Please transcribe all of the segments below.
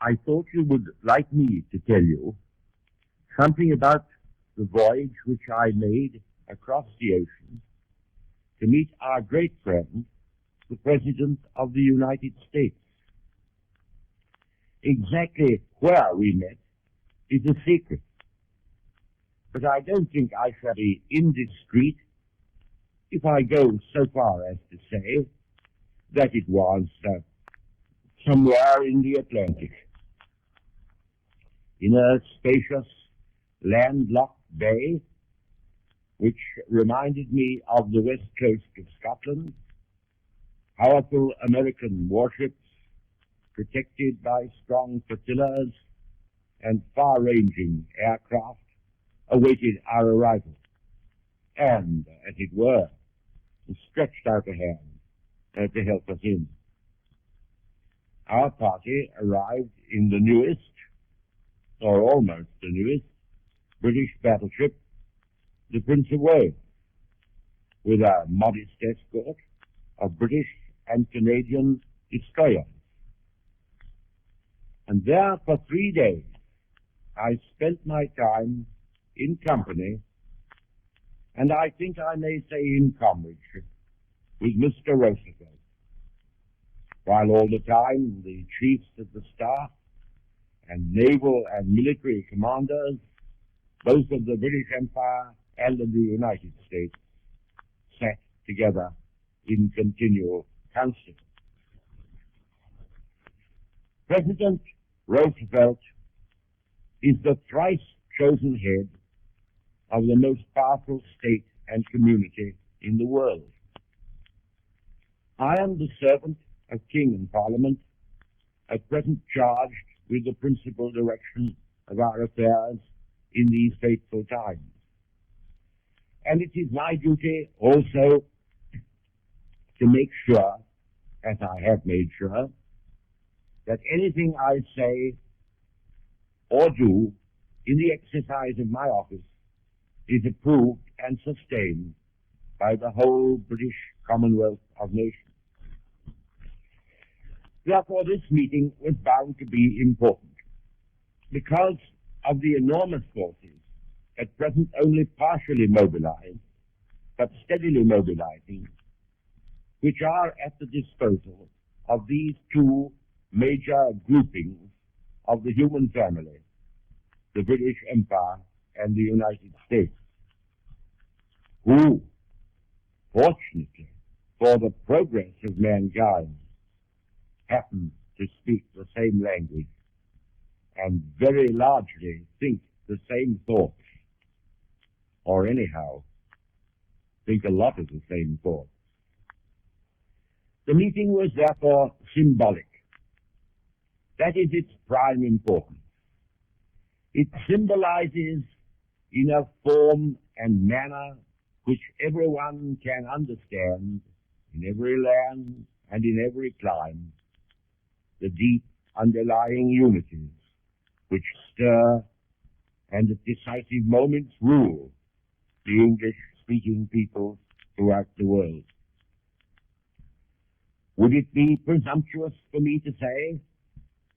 I thought you would like me to tell you something about the voyage which I made across the ocean to meet our great friend, the President of the United States. Exactly where we met is a secret, but I don't think I shall be indiscreet if I go so far as to say that it was somewhere in the Atlantic, in a spacious, landlocked bay, which reminded me of the west coast of Scotland, powerful American warships protected by strong flotillas and far-ranging aircraft awaited our arrival, and, as it were, stretched out a hand to help us in. Our party arrived in the newest, or almost the newest, British battleship, the Prince of Wales, with a modest escort of British and Canadian destroyers. And there for 3 days I spent my time in company, and I think I may say in comradeship, with Mr. Roosevelt, while all the time the chiefs of the staff and naval and military commanders, both of the British Empire and of the United States, sat together in continual council. President Roosevelt is the thrice chosen head of the most powerful state and community in the world. I am the servant of King and Parliament, at present charged with the principal direction of our affairs in these fateful times. And it is my duty also to make sure, as I have made sure, that anything I say or do in the exercise of my office is approved and sustained by the whole British Commonwealth of Nations. Therefore, this meeting was bound to be important because of the enormous forces, at present only partially mobilized, but steadily mobilizing, which are at the disposal of these two major groupings of the human family, the British Empire and the United States, who, fortunately for the progress of mankind, happen to speak the same language and very largely think the same thoughts, or anyhow, think a lot of the same thoughts. The meeting was therefore symbolic. That is its prime importance. It symbolizes in a form and manner which everyone can understand in every land and in every clime the deep underlying unities which stir and at decisive moments rule the English-speaking peoples throughout the world. Would it be presumptuous for me to say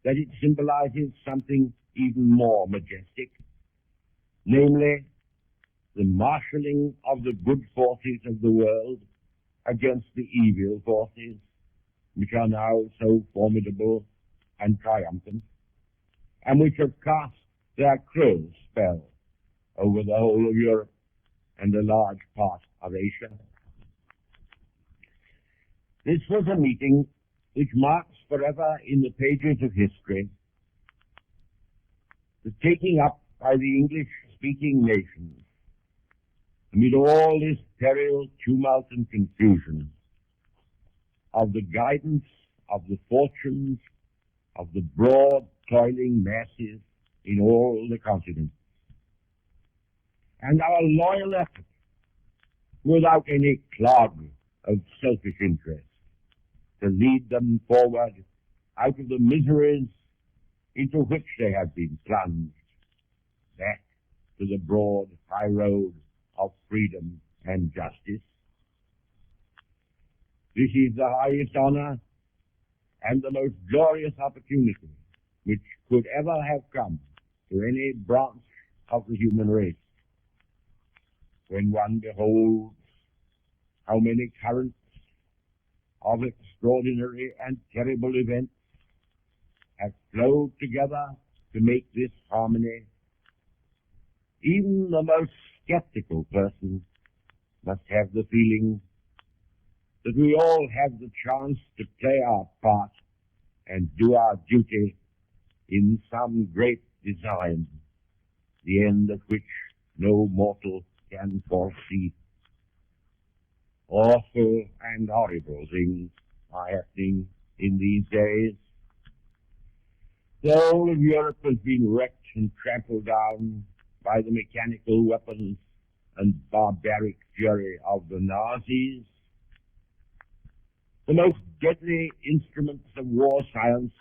that it symbolizes something even more majestic, namely the marshalling of the good forces of the world against the evil forces which are now so formidable and triumphant, and which have cast their cruel spell over the whole of Europe and a large part of Asia? This was a meeting which marks forever in the pages of history the taking up by the English-speaking nations, amid all this peril, tumult, and confusion, of the guidance of the fortunes of the broad, toiling masses in all the continents, and our loyal effort, without any clog of selfish interest, to lead them forward out of the miseries into which they have been plunged, back to the broad high road of freedom and justice. This is the highest honor and the most glorious opportunity which could ever have come to any branch of the human race. When one beholds how many currents of extraordinary and terrible events have flowed together to make this harmony, even the most skeptical person must have the feeling that we all have the chance to play our part and do our duty in some great design, the end of which no mortal can foresee. Awful and horrible things are happening in these days. The whole of Europe has been wrecked and trampled down by the mechanical weapons and barbaric fury of the Nazis. The most deadly instruments of war science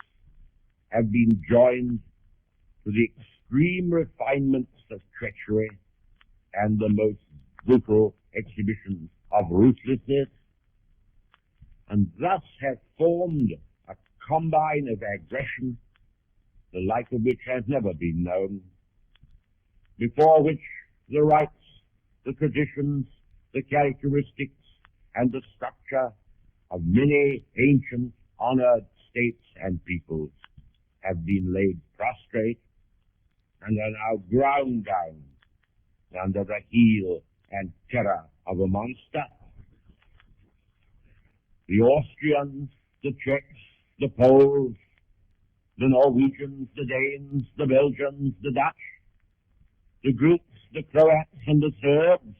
have been joined to the extreme refinements of treachery and the most brutal exhibitions of ruthlessness, and thus have formed a combine of aggression, the like of which has never been known, before which the rights, the traditions, the characteristics, and the structure of many ancient honored states and peoples have been laid prostrate and are now ground down under the heel and terror of a monster. The Austrians, the Czechs, the Poles, the Norwegians, the Danes, the Belgians, the Dutch, the Greeks, the Croats, and the Serbs,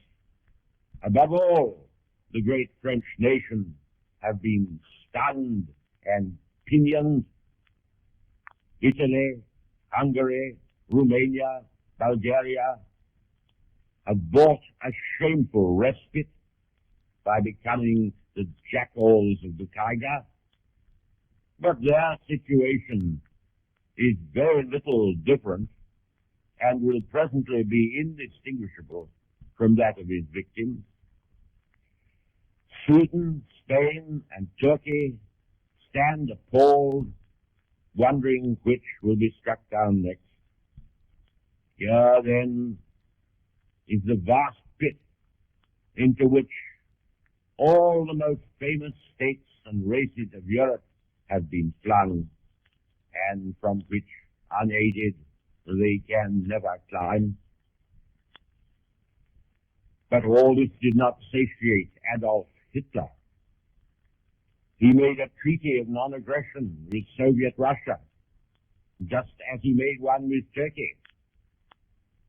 above all, the great French nation, have been stunned and pinioned. Italy, Hungary, Romania, Bulgaria have bought a shameful respite by becoming the jackals of the tiger, but their situation is very little different and will presently be indistinguishable from that of his victims. Sweden, Spain, and Turkey stand appalled, wondering which will be struck down next. Here, then, is the vast pit into which all the most famous states and races of Europe have been flung, and from which, unaided, they can never climb. But all this did not satiate Adolf Hitler. He made a treaty of non-aggression with Soviet Russia, just as he made one with Turkey,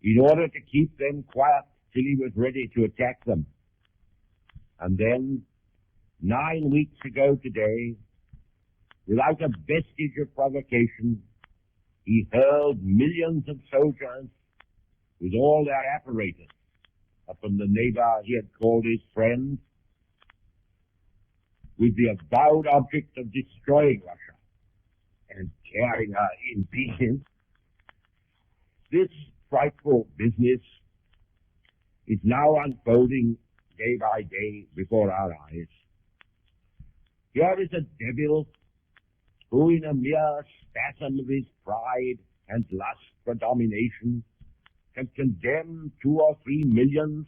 in order to keep them quiet till he was ready to attack them. And then, 9 weeks ago today, without a vestige of provocation, he hurled millions of soldiers with all their apparatus upon the neighbor he had called his friend, with the avowed object of destroying Russia and tearing her in pieces. This frightful business is now unfolding day by day before our eyes. Here is a devil who, in a mere spasm of his pride and lust for domination, can condemn 2 or 3 millions,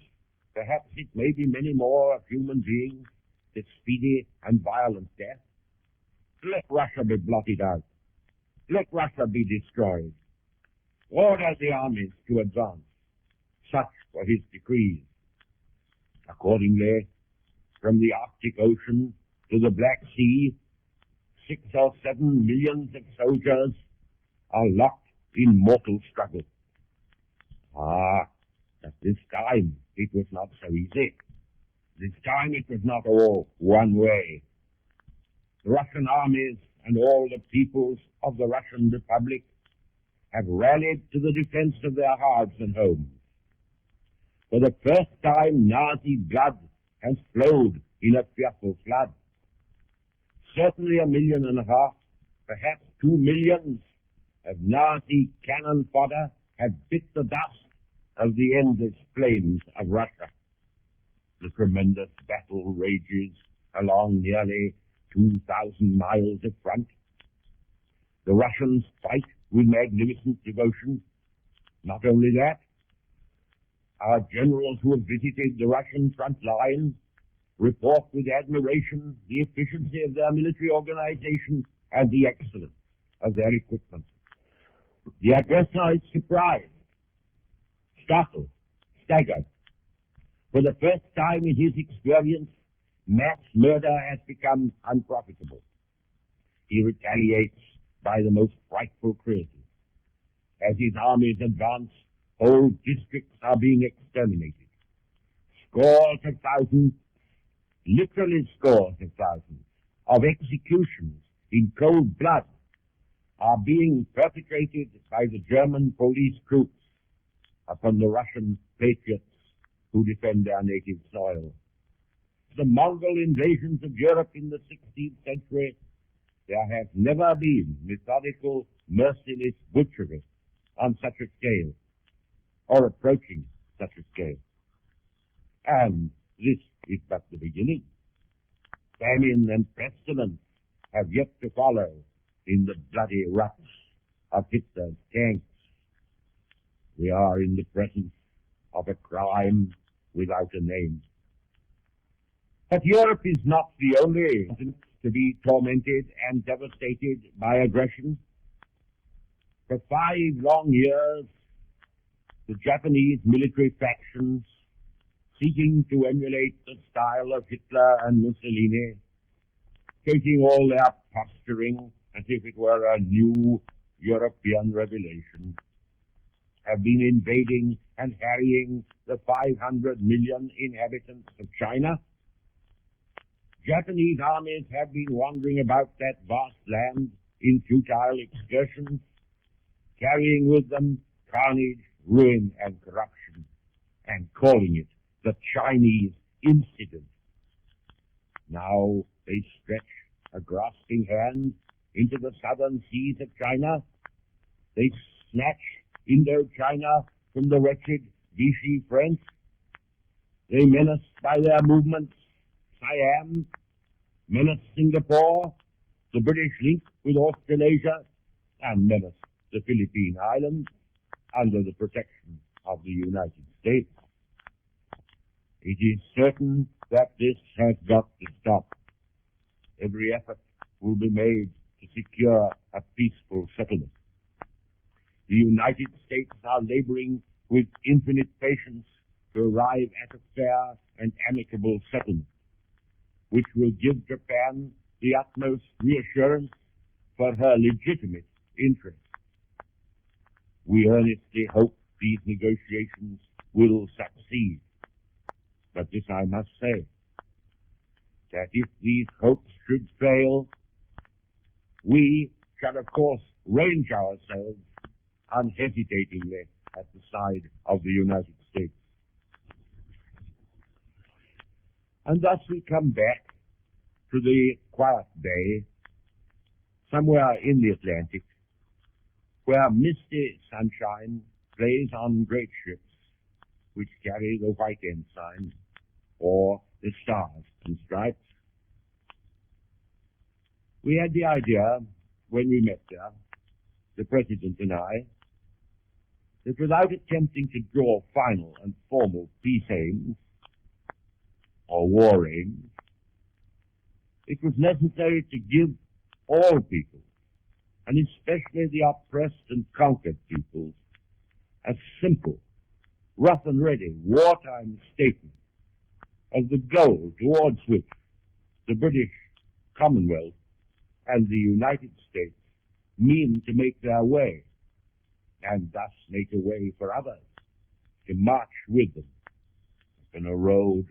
perhaps it may be many more, of human beings to speedy and violent death. Let Russia be blotted out. Let Russia be destroyed. Order the armies to advance. Such were his decrees. Accordingly, from the Arctic Ocean to the Black Sea, 6 or 7 millions of soldiers are locked in mortal struggle. But this time it was not so easy. This time it was not all one way. The Russian armies and all the peoples of the Russian Republic have rallied to the defense of their hearths and homes. For the first time, Nazi blood has flowed in a fearful flood. Certainly 1.5 million, perhaps 2 millions of Nazi cannon fodder have bit the dust of the endless flames of Russia. The tremendous battle rages along nearly 2,000 miles of front. The Russians fight with magnificent devotion. Not only that, our generals who have visited the Russian front line report with admiration the efficiency of their military organization and the excellence of their equipment. The aggressor is surprised, startled, staggered. For the first time in his experience, mass murder has become unprofitable. He retaliates by the most frightful cruelty. As his armies advance, whole districts are being exterminated. Scores of thousands, literally scores of thousands, of executions in cold blood are being perpetrated by the German police troops upon the Russian patriots who defend their native soil. The Mongol invasions of Europe in the 16th century, there has never been methodical, merciless butchery on such a scale, or approaching such a scale. And this is but the beginning. Famine and pestilence have yet to follow in the bloody ruts of Hitler's tanks. We are in the presence of a crime without a name. But Europe is not the only continent to be tormented and devastated by aggression. For 5 long years, the Japanese military factions, seeking to emulate the style of Hitler and Mussolini, taking all their posturing as if it were a new European revelation, have been invading and harrying the 500 million inhabitants of China. Japanese armies have been wandering about that vast land in futile excursions, carrying with them carnage, ruin, and corruption, and calling it the Chinese incident. Now they stretch a grasping hand into the southern seas of China. They snatch Indochina from the wretched Vichy French. They menace by their movements Siam, menace Singapore, the British link with Australasia, and menace the Philippine Islands under the protection of the United States. It is certain that this has got to stop. Every effort will be made to secure a peaceful settlement. The United States are laboring with infinite patience to arrive at a fair and amicable settlement, which will give Japan the utmost reassurance for her legitimate interests. We earnestly hope these negotiations will succeed. But this I must say, that if these hopes should fail, we shall of course range ourselves unhesitatingly at the side of the United States. And thus we come back to the quiet bay, somewhere in the Atlantic, where misty sunshine plays on great ships which carry the white ensign or the stars and stripes. We had the idea, when we met there, the President and I, that without attempting to draw final and formal peace aims or war aims, it was necessary to give all people, and especially the oppressed and conquered peoples, a simple, rough and ready wartime statement of the goal towards which the British Commonwealth and the United States mean to make their way, and thus make a way for others to march with them in a road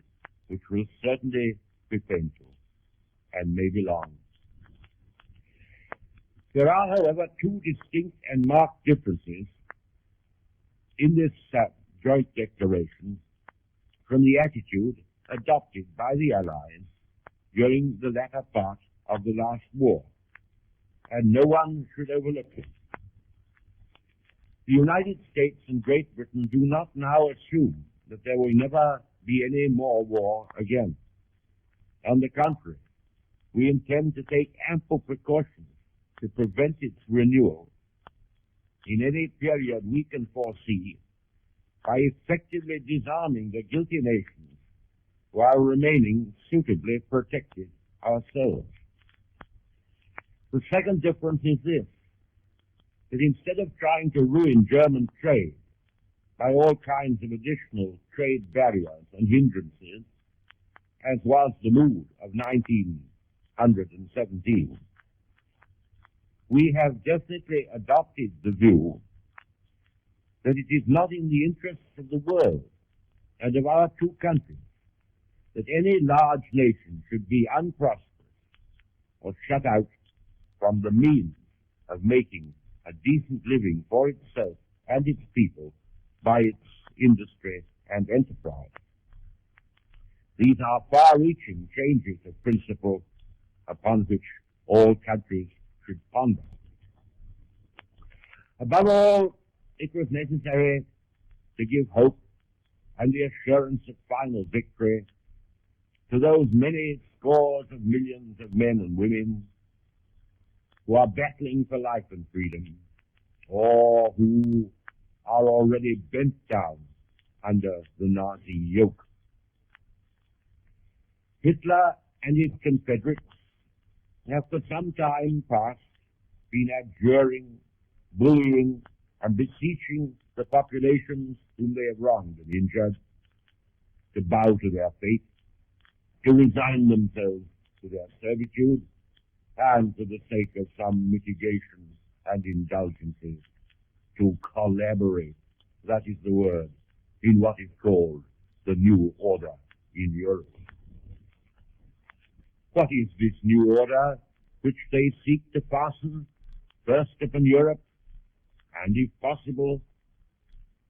which will certainly be painful and may be long. There are, however, two distinct and marked differences in this joint declaration from the attitude adopted by the Allies during the latter part of the last war, and no one should overlook it. The United States and Great Britain do not now assume that there will never be any more war again. On the contrary, we intend to take ample precautions to prevent its renewal in any period we can foresee by effectively disarming the guilty nations while remaining suitably protected ourselves. The second difference is this, that instead of trying to ruin German trade by all kinds of additional trade barriers and hindrances, as was the mood of 1917, we have definitely adopted the view that it is not in the interests of the world and of our two countries that any large nation should be unprosperous or shut out from the means of making a decent living for itself and its people by its industry and enterprise. These are far-reaching changes of principle upon which all countries should ponder. Above all, it was necessary to give hope and the assurance of final victory to those many scores of millions of men and women who are battling for life and freedom, or who are already bent down under the Nazi yoke. Hitler and his confederates have for some time past been adjuring, bullying, and beseeching the populations whom they have wronged and injured to bow to their fate, to resign themselves to their servitude, and for the sake of some mitigation and indulgences, to collaborate, that is the word, in what is called the New Order in Europe. What is this new order which they seek to fasten first upon Europe, and if possible,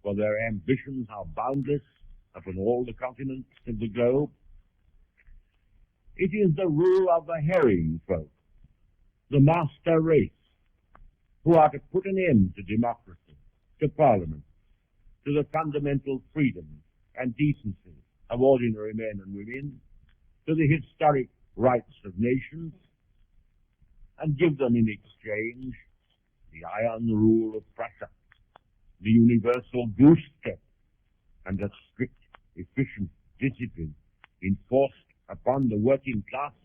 for their ambitions are boundless, upon all the continents of the globe? It is the rule of the herring folk, the master race, who are to put an end to democracy, to parliament, to the fundamental freedoms and decencies of ordinary men and women, to the historic rights of nations, and give them in exchange the iron rule of Prussia, the universal goose step, and a strict, efficient discipline enforced upon the working classes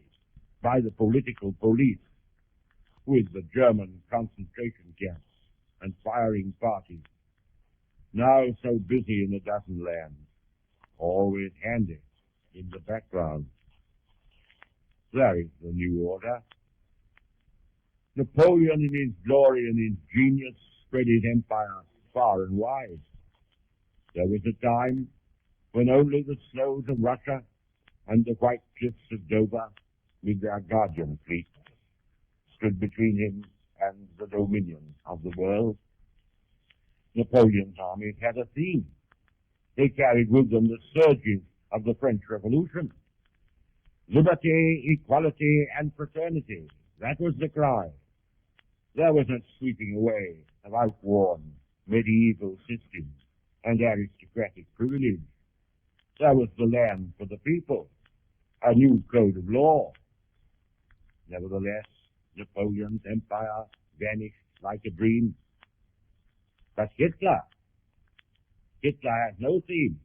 by the political police, with the German concentration camps and firing parties, now so busy in a dozen lands, always handy in the background. There is the new order. Napoleon in his glory and his genius spread his empire far and wide. There was a time when only the snows of Russia and the white cliffs of Dover, with their guardian fleet, stood between him and the dominion of the world. Napoleon's armies had a theme. They carried with them the surges of the French Revolution. Liberty, equality, and fraternity. That was the cry. There was a sweeping away of outworn medieval systems and aristocratic privilege. There was the land for the people, a new code of law. Nevertheless, Napoleon's empire vanished like a dream. But Hitler has no theme,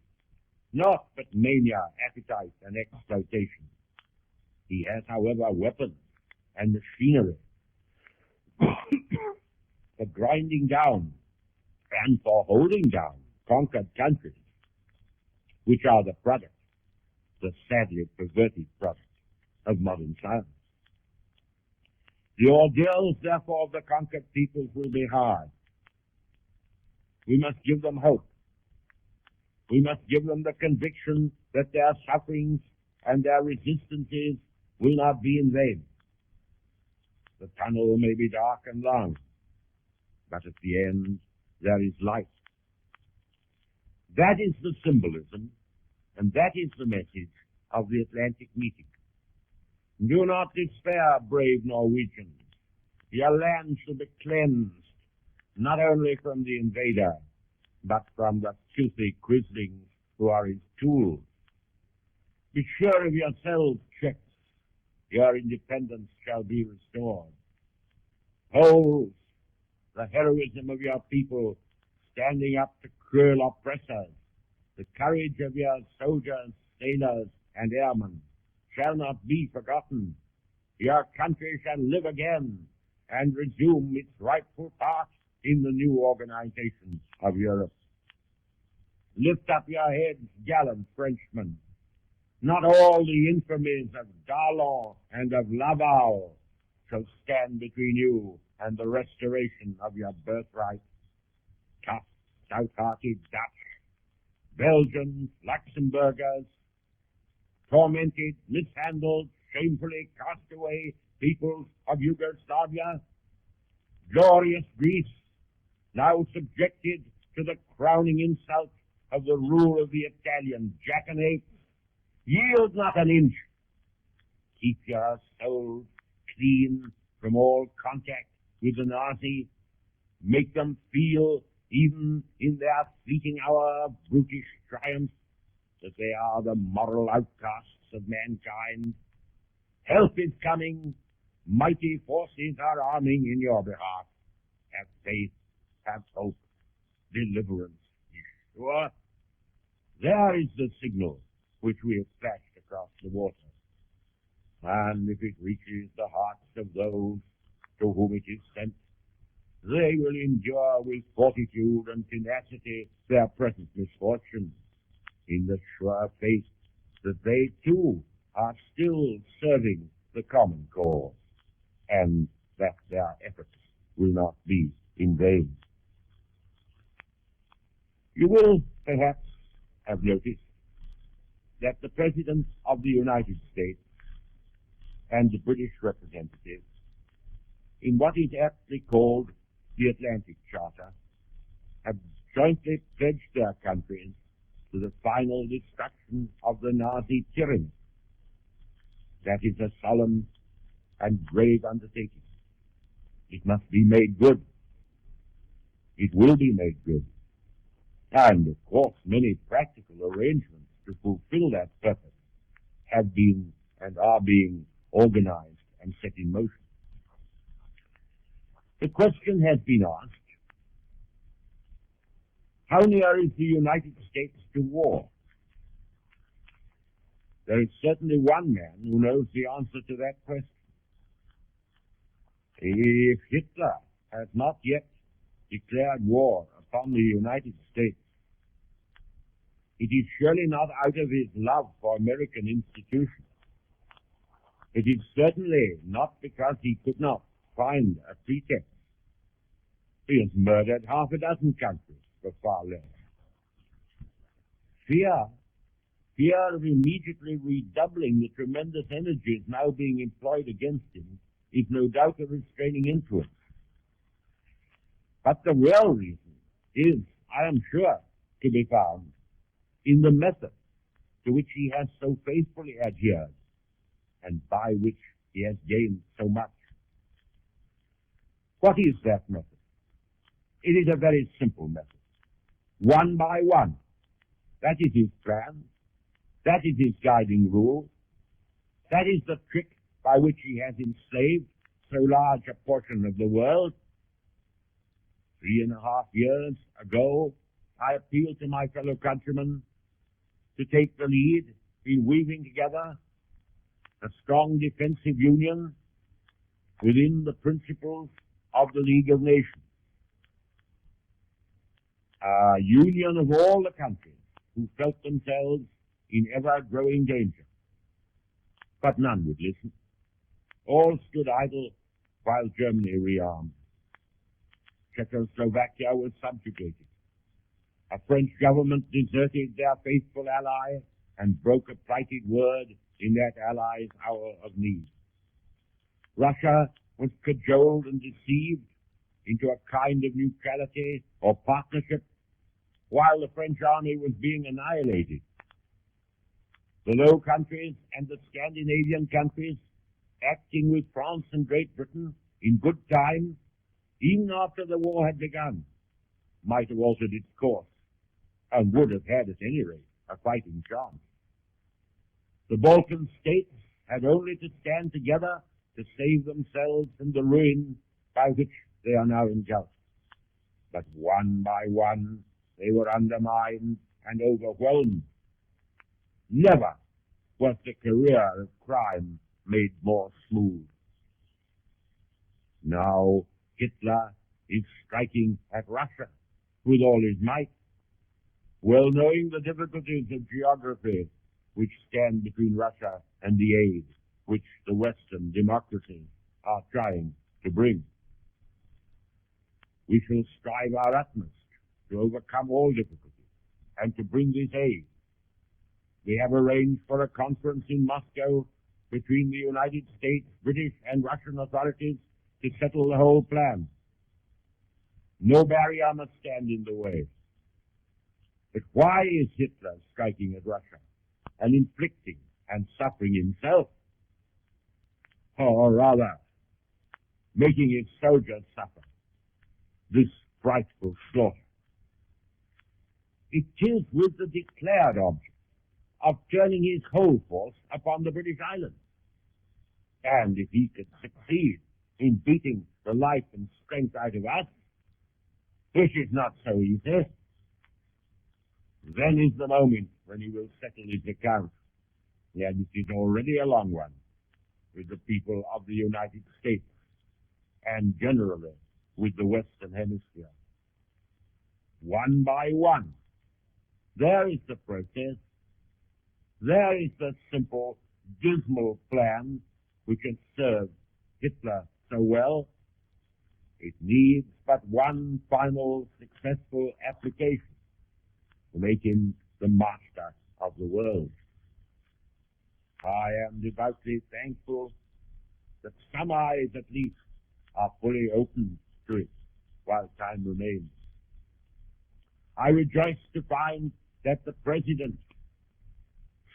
naught but mania, appetite, and exploitation. He has, however, weapons and machinery for grinding down and for holding down conquered countries, which are the product, the sadly perverted product of modern science. The ordeals, therefore, of the conquered peoples will be hard. We must give them hope. We must give them the conviction that their sufferings and their resistances will not be in vain. The tunnel may be dark and long, but at the end there is light. That is the symbolism, and that is the message of the Atlantic meeting. Do not despair, brave Norwegians. Your land shall be cleansed, not only from the invader, but from the filthy quislings who are his tools. Be sure of yourselves, Czechs. Your independence shall be restored. Poles, the heroism of your people standing up to cruel oppressors, the courage of your soldiers, sailors, and airmen shall not be forgotten. Your country shall live again and resume its rightful part in the new organization of Europe. Lift up your heads, gallant Frenchmen. Not all the infamies of Darlan and of Laval shall stand between you and the restoration of your birthright. Tough, stout-hearted Dutch, Belgians, Luxembourgers, tormented, mishandled, shamefully cast away peoples of Yugoslavia, glorious Greece, now subjected to the crowning insult of the rule of the Italian jackanapes, yield not an inch. Keep your souls clean from all contact with the Nazi. Make them feel, even in their fleeting hour of brutish triumph, that they are the moral outcasts of mankind. Help is coming. Mighty forces are arming in your behalf. Have faith, have hope, deliverance is sure. There is the signal which we have flashed across the water. And if it reaches the hearts of those to whom it is sent, they will endure with fortitude and tenacity their present misfortune, in the sure faith that they too are still serving the common cause, and that their efforts will not be in vain. You will perhaps have noticed that the President of the United States and the British representatives, in what is aptly called the Atlantic Charter, have jointly pledged their countries to the final destruction of the Nazi tyranny. That is a solemn and grave undertaking. It must be made good. It will be made good. And, of course, many practical arrangements to fulfill that purpose have been and are being organized and set in motion. The question has been asked, how near is the United States to war? There is certainly one man who knows the answer to that question. If Hitler has not yet declared war upon the United States, it is surely not out of his love for American institutions. It is certainly not because he could not find a pretext. He has murdered half a dozen countries for far less. Fear of immediately redoubling the tremendous energies now being employed against him is no doubt a restraining influence. But the real reason is, I am sure, to be found in the method to which he has so faithfully adhered and by which he has gained so much. What is that method? It is a very simple method. One by one. That is his plan. That is his guiding rule. That is the trick by which he has enslaved so large a portion of the world. 3.5 years ago, I appealed to my fellow countrymen to take the lead in weaving together a strong defensive union within the principles of the League of Nations. A union of all the countries who felt themselves in ever-growing danger. But none would listen. All stood idle while Germany rearmed. Czechoslovakia was subjugated. A French government deserted their faithful ally and broke a plighted word in that ally's hour of need. Russia was cajoled and deceived into a kind of neutrality or partnership while the French army was being annihilated. The Low Countries and the Scandinavian countries, acting with France and Great Britain in good time, even after the war had begun, might have altered its course and would have had, at any rate, a fighting chance. The Balkan states had only to stand together to save themselves from the ruin by which they are now engulfed. but one by one they were undermined and overwhelmed. Never was the career of crime made more smooth. Now Hitler is striking at Russia with all his might, well knowing the difficulties of geography which stand between Russia and the aid which the Western democracies are trying to bring. We shall strive our utmost to overcome all difficulties and to bring this aid. We have arranged for a conference in Moscow between the United States, British, and Russian authorities to settle the whole plan. No barrier must stand in the way. But why is Hitler striking at Russia and inflicting and suffering himself? Or rather, making his soldiers suffer this frightful slaughter? It is with the declared object of turning his whole force upon the British Islands. And if he could succeed in beating the life and strength out of us, which is not so easy, then is the moment when he will settle his account, and it is already a long one, with the people of the United States, and generally with the Western Hemisphere. One by one, there is the process, there is the simple, dismal plan which has served Hitler so well. It needs but one final successful application to make him the master of the world. I am devoutly thankful that some eyes at least are fully open to it while time remains. I rejoice to find that the President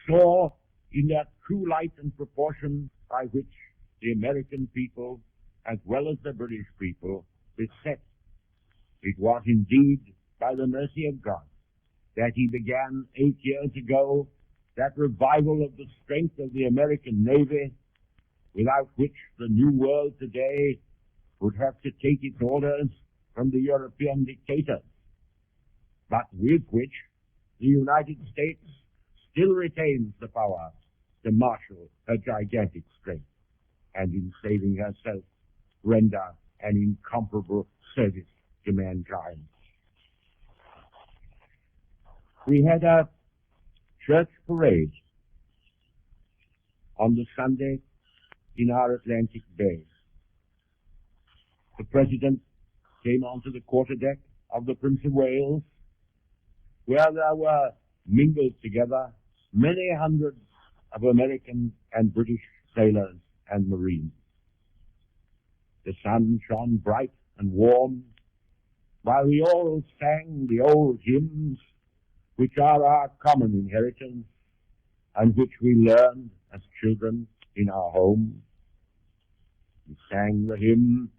saw in that true light and proportion by which the American people, as well as the British people, is set. It was indeed by the mercy of God that he began 8 years ago that revival of the strength of the American Navy, without which the New World today would have to take its orders from the European dictators, but with which the United States still retains the power to marshal her gigantic strength, and in saving herself, render an incomparable service to mankind. We had a church parade on the Sunday in our Atlantic Bay. The President came onto the quarterdeck of the Prince of Wales, where there were mingled together many hundreds of American and British sailors and Marines. The sun shone bright and warm, while we all sang the old hymns which are our common inheritance and which we learned as children in our home. We sang the hymn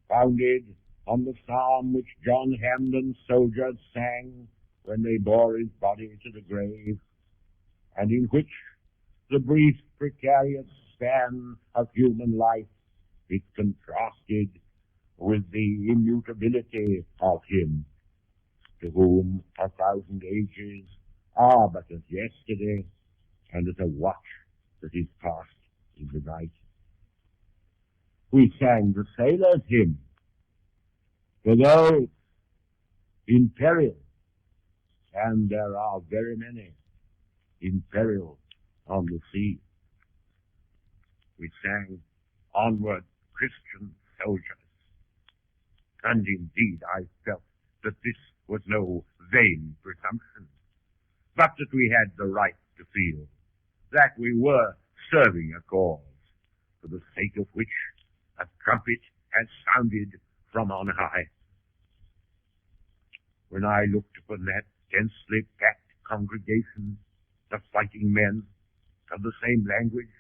founded on the psalm which John Hamden's soldiers sang when they bore his body to the grave, and in which the brief, precarious span of human life is contrasted with the immutability of him, to whom 1,000 ages are but as yesterday, and as a watch that is past in the night. We sang the sailor's hymn for those in peril, and there are very many in peril on the sea. We sang, "Onward, Christian soldiers," and indeed I felt that this was no vain presumption, but that we had the right to feel that we were serving a cause for the sake of which a trumpet had sounded from on high. When I looked upon that densely packed congregation of fighting men of the same language,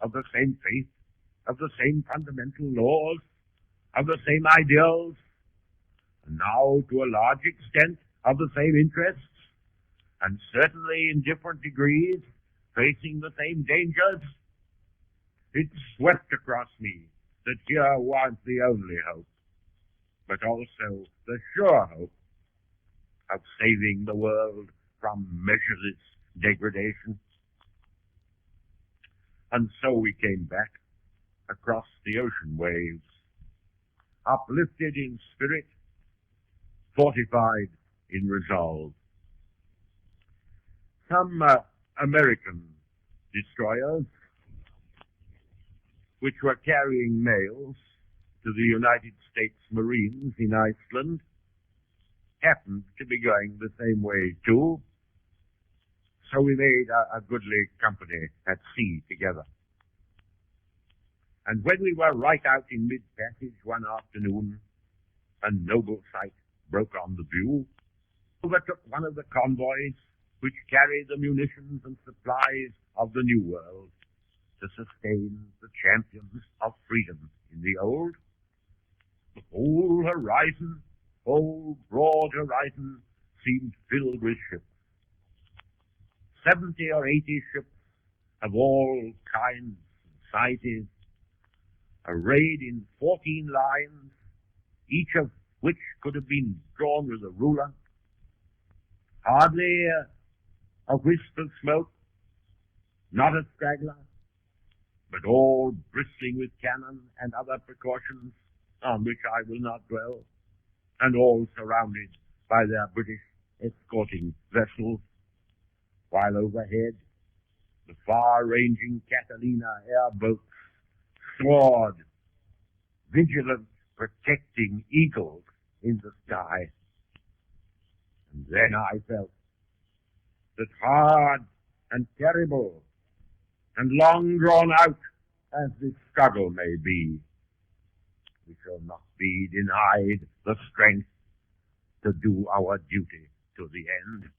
of the same faith, of the same fundamental laws, of the same ideals, and now to a large extent of the same interests, and certainly in different degrees facing the same dangers, it swept across me that here was the only hope. but also the sure hope of saving the world from measureless degradation. And so we came back across the ocean waves, uplifted in spirit, fortified in resolve. Some American destroyers, which were carrying mails to the United States Marines in Iceland, happened to be going the same way too, so we made a goodly company at sea together. And when we were right out in mid-passage one afternoon, a noble sight broke on the view. Overtook one of the convoys which carried the munitions and supplies of the New World to sustain the champions of freedom in the Old. The whole horizon, whole broad horizon, seemed filled with ships. 70 or 80 ships of all kinds and sizes, arrayed in 14 lines, each of which could have been drawn with a ruler. Hardly a wisp of smoke, not a straggler, but all bristling with cannon and other precautions on which I will not dwell, and all surrounded by their British escorting vessels, while overhead the far-ranging Catalina airboats soared, vigilant, protecting eagles in the sky. And then I felt that hard and terrible and long drawn out as this struggle may be, we shall not be denied the strength to do our duty to the end.